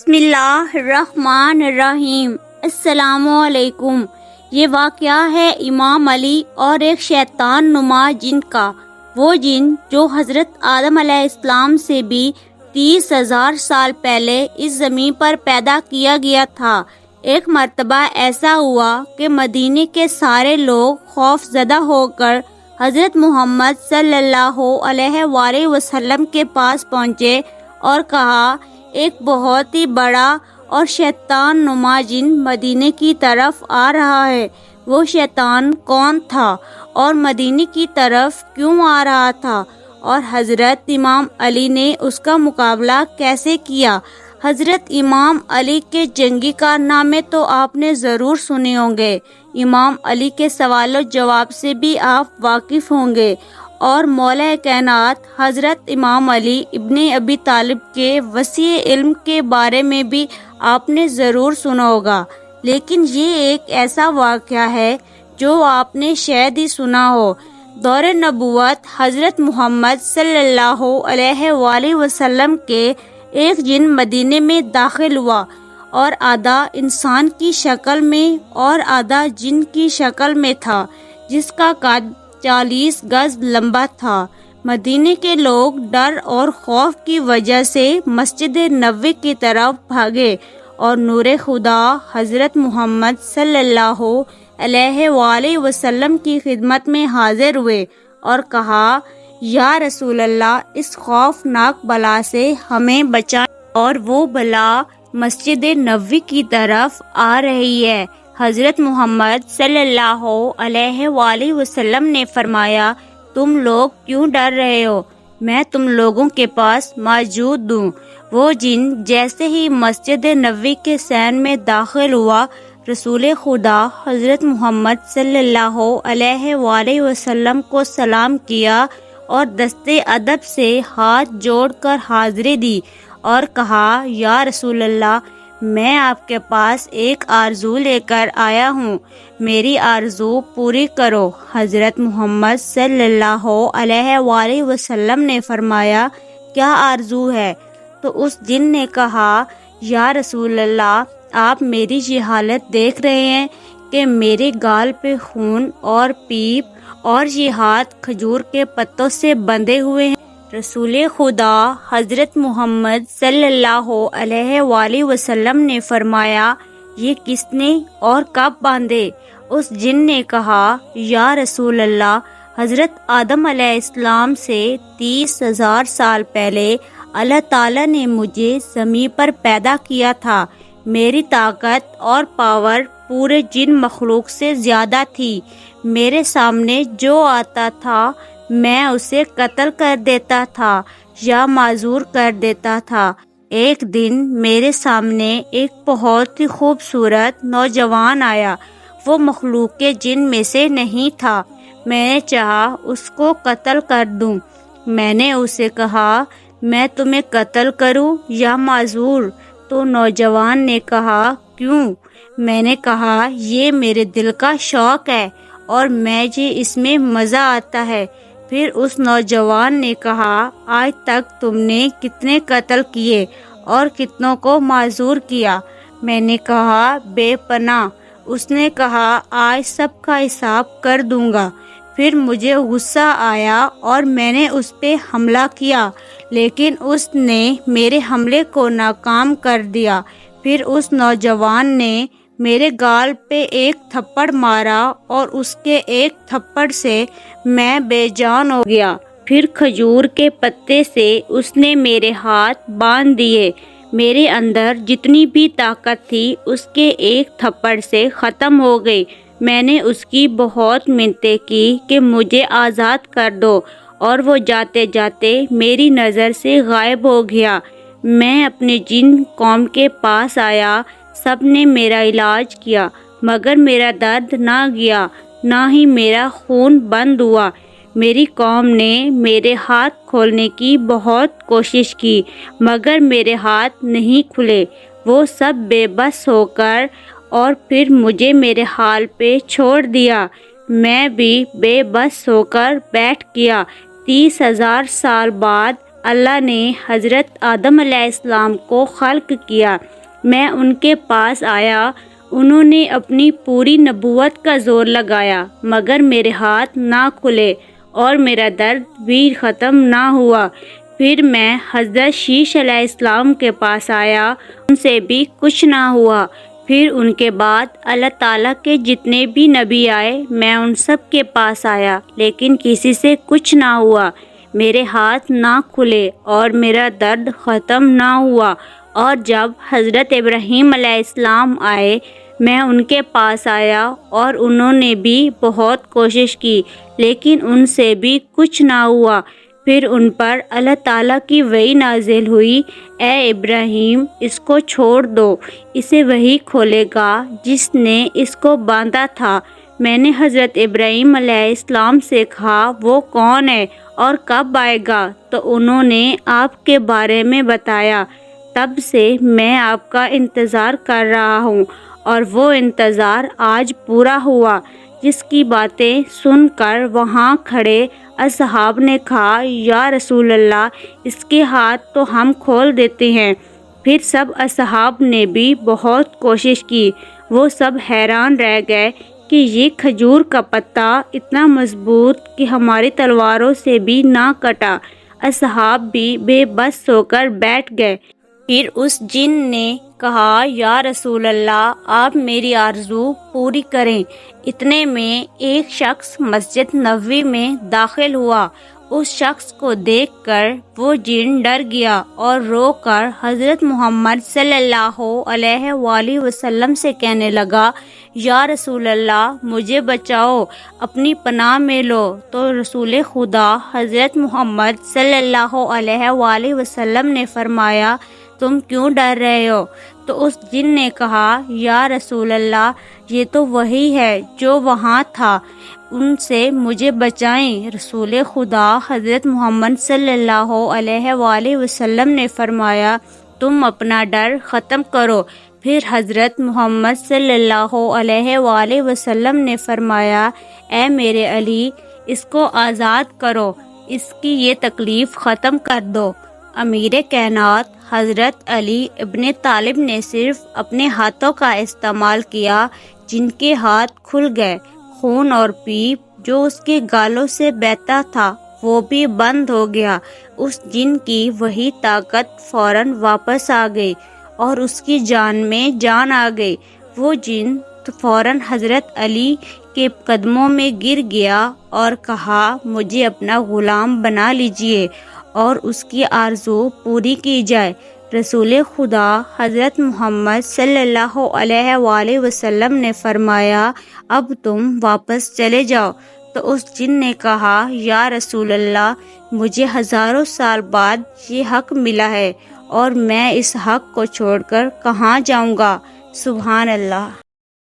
بسم اللہ الرحمن الرحیم۔ السلام علیکم۔ یہ واقعہ ہے امام علی اور ایک شیطان نما جن کا۔ وہ جن جو حضرت آدم علیہ السلام سے بھی 30,000 سال پہلے اس زمین پر پیدا کیا گیا تھا۔ ایک مرتبہ ایسا ہوا کہ مدینے کے سارے لوگ خوف زدہ ہو کر حضرت محمد صلی اللہ علیہ وآلہ وسلم کے پاس پہنچے اور کہا، ایک بہت ہی بڑا اور شیطان نما جن مدینے کی طرف آ رہا ہے۔ وہ شیطان کون تھا اور مدینے کی طرف کیوں آ رہا تھا، اور حضرت امام علی نے اس کا مقابلہ کیسے کیا؟ حضرت امام علی کے جنگی کارنامے تو آپ نے ضرور سنے ہوں گے۔ امام علی کے سوال و جواب سے بھی آپ واقف ہوں گے، اور مولا کائنات حضرت امام علی ابن ابی طالب کے وسیع علم کے بارے میں بھی آپ نے ضرور سنا ہوگا۔ لیکن یہ ایک ایسا واقعہ ہے جو آپ نے شاید ہی سنا ہو۔ دور نبوت حضرت محمد صلی اللہ علیہ وآلہ وسلم کے ایک جن مدینے میں داخل ہوا، اور آدھا انسان کی شکل میں اور آدھا جن کی شکل میں تھا، جس کا قد 40 گز لمبا تھا۔ مدینے کے لوگ ڈر اور خوف کی وجہ سے مسجد نبوی کی طرف بھاگے، اور نور خدا حضرت محمد صلی اللہ علیہ وآلہ وسلم کی خدمت میں حاضر ہوئے اور کہا، یا رسول اللہ، اس خوفناک بلا سے ہمیں بچائیں۔ اور وہ بلا مسجد نبوی کی طرف آ رہی ہے۔ حضرت محمد صلی اللہ علیہ وآلہ وسلم نے فرمایا، تم لوگ کیوں ڈر رہے ہو؟ میں تم لوگوں کے پاس موجود ہوں۔ وہ جن جیسے ہی مسجد نبوی کے صحن میں داخل ہوا، رسول خدا حضرت محمد صلی اللہ علیہ وآلہ وسلم کو سلام کیا اور دستے ادب سے ہاتھ جوڑ کر حاضری دی اور کہا، یا رسول اللہ، میں آپ کے پاس ایک آرزو لے کر آیا ہوں، میری آرزو پوری کرو۔ حضرت محمد صلی اللہ علیہ وآلہ وسلم نے فرمایا، کیا آرزو ہے؟ تو اس جن نے کہا، یا رسول اللہ، آپ میری یہ حالت دیکھ رہے ہیں کہ میرے گال پہ خون اور پیپ، اور یہ ہاتھ کھجور کے پتوں سے بندھے ہوئے ہیں۔ رسول خدا حضرت محمد صلی اللہ علیہ وآلہ وسلم نے فرمایا، یہ کس نے اور کب باندھے؟ اس جن نے کہا، یا رسول اللہ، حضرت آدم علیہ السلام سے 30,000 سال پہلے اللہ تعالیٰ نے مجھے زمین پر پیدا کیا تھا۔ میری طاقت اور پاور پورے جن مخلوق سے زیادہ تھی۔ میرے سامنے جو آتا تھا میں اسے قتل کر دیتا تھا یا معذور کر دیتا تھا۔ ایک دن میرے سامنے ایک بہت ہی خوبصورت نوجوان آیا۔ وہ مخلوق کے جن میں سے نہیں تھا۔ میں نے چاہا اس کو قتل کر دوں۔ میں نے اسے کہا، میں تمہیں قتل کروں یا معذور؟ تو نوجوان نے کہا، کیوں؟ میں نے کہا، یہ میرے دل کا شوق ہے اور مجھے اس میں مزہ آتا ہے۔ پھر اس نوجوان نے کہا، آج تک تم نے کتنے قتل کیے اور کتنوں کو معذور کیا؟ میں نے کہا، بے پناہ۔ اس نے کہا، آج سب کا حساب کر دوں گا۔ پھر مجھے غصہ آیا اور میں نے اس پہ حملہ کیا، لیکن اس نے میرے حملے کو ناکام کر دیا۔ پھر اس نوجوان نے میرے گال پہ ایک تھپڑ مارا اور اس کے ایک تھپڑ سے میں بے جان ہو گیا۔ پھر کھجور کے پتے سے اس نے میرے ہاتھ باندھ دیے۔ میرے اندر جتنی بھی طاقت تھی اس کے ایک تھپڑ سے ختم ہو گئی۔ میں نے اس کی بہت منتیں کی کہ مجھے آزاد کر دو، اور وہ جاتے جاتے میری نظر سے غائب ہو گیا۔ میں اپنے جن قوم کے پاس آیا، سب نے میرا علاج کیا، مگر میرا درد نہ گیا، نہ ہی میرا خون بند ہوا۔ میری قوم نے میرے ہاتھ کھولنے کی بہت کوشش کی، مگر میرے ہاتھ نہیں کھلے۔ وہ سب بے بس ہو کر اور پھر مجھے میرے حال پہ چھوڑ دیا۔ میں بھی بے بس ہو کر بیٹھ گیا۔ 30,000 سال بعد اللہ نے حضرت آدم علیہ السلام کو خلق کیا، میں ان کے پاس آیا، انہوں نے اپنی پوری نبوت کا زور لگایا مگر میرے ہاتھ نہ کھلے اور میرا درد بھی ختم نہ ہوا۔ پھر میں حضرت شیش علیہ السلام کے پاس آیا، ان سے بھی کچھ نہ ہوا۔ پھر ان کے بعد اللہ تعالیٰ کے جتنے بھی نبی آئے میں ان سب کے پاس آیا لیکن کسی سے کچھ نہ ہوا، میرے ہاتھ نہ کھلے اور میرا درد ختم نہ ہوا۔ اور جب حضرت ابراہیم علیہ السلام آئے میں ان کے پاس آیا اور انہوں نے بھی بہت کوشش کی لیکن ان سے بھی کچھ نہ ہوا۔ پھر ان پر اللہ تعالیٰ کی وحی نازل ہوئی، اے ابراہیم اس کو چھوڑ دو، اسے وہی کھولے گا جس نے اس کو باندھا تھا۔ میں نے حضرت ابراہیم علیہ السلام سے کہا وہ کون ہے اور کب آئے گا؟ تو انہوں نے آپ کے بارے میں بتایا۔ تب سے میں آپ کا انتظار کر رہا ہوں اور وہ انتظار آج پورا ہوا۔ جس کی باتیں سن کر وہاں کھڑے اصحاب نے کہا یا رسول اللہ اس کے ہاتھ تو ہم کھول دیتے ہیں۔ پھر سب اصحاب نے بھی بہت کوشش کی، وہ سب حیران رہ گئے کہ یہ کھجور کا پتا اتنا مضبوط کہ ہماری تلواروں سے بھی نہ کٹا۔ اصحاب بھی بے بس ہو کر بیٹھ گئے۔ پھر اس جن نے کہا یا رسول اللہ آپ میری آرزو پوری کریں۔ اتنے میں ایک شخص مسجد نبوی میں داخل ہوا، اس شخص کو دیکھ کر وہ جن ڈر گیا اور رو کر حضرت محمد صلی اللہ علیہ وآلہ وسلم سے کہنے لگا یا رسول اللہ مجھے بچاؤ، اپنی پناہ میں لو۔ تو رسول خدا حضرت محمد صلی اللہ علیہ وآلہ وسلم نے فرمایا تم کیوں ڈر رہے ہو؟ تو اس جن نے کہا یا رسول اللہ یہ تو وہی ہے جو وہاں تھا، ان سے مجھے بچائیں۔ رسول خدا حضرت محمد صلی اللہ علیہ وآلہ وسلم نے فرمایا تم اپنا ڈر ختم کرو۔ پھر حضرت محمد صلی اللہ علیہ وآلہ وسلم نے فرمایا اے میرے علی اس کو آزاد کرو، اس کی یہ تکلیف ختم کر دو۔ امیر کائنات حضرت علی ابن طالب نے صرف اپنے ہاتھوں کا استعمال کیا، جن کے ہاتھ کھل گئے، خون اور پیپ جو اس کے گالوں سے بہتا تھا وہ بھی بند ہو گیا۔ اس جن کی وہی طاقت فوراً واپس آ گئی اور اس کی جان میں جان آ گئی۔ وہ جن فوراً حضرت علی کے قدموں میں گر گیا اور کہا مجھے اپنا غلام بنا لیجئے اور اس کی آرزو پوری کی جائے۔ رسول خدا حضرت محمد صلی اللہ علیہ وآلہ وسلم نے فرمایا اب تم واپس چلے جاؤ۔ تو اس جن نے کہا یا رسول اللہ مجھے ہزاروں سال بعد یہ حق ملا ہے اور میں اس حق کو چھوڑ کر کہاں جاؤں گا؟ سبحان اللہ۔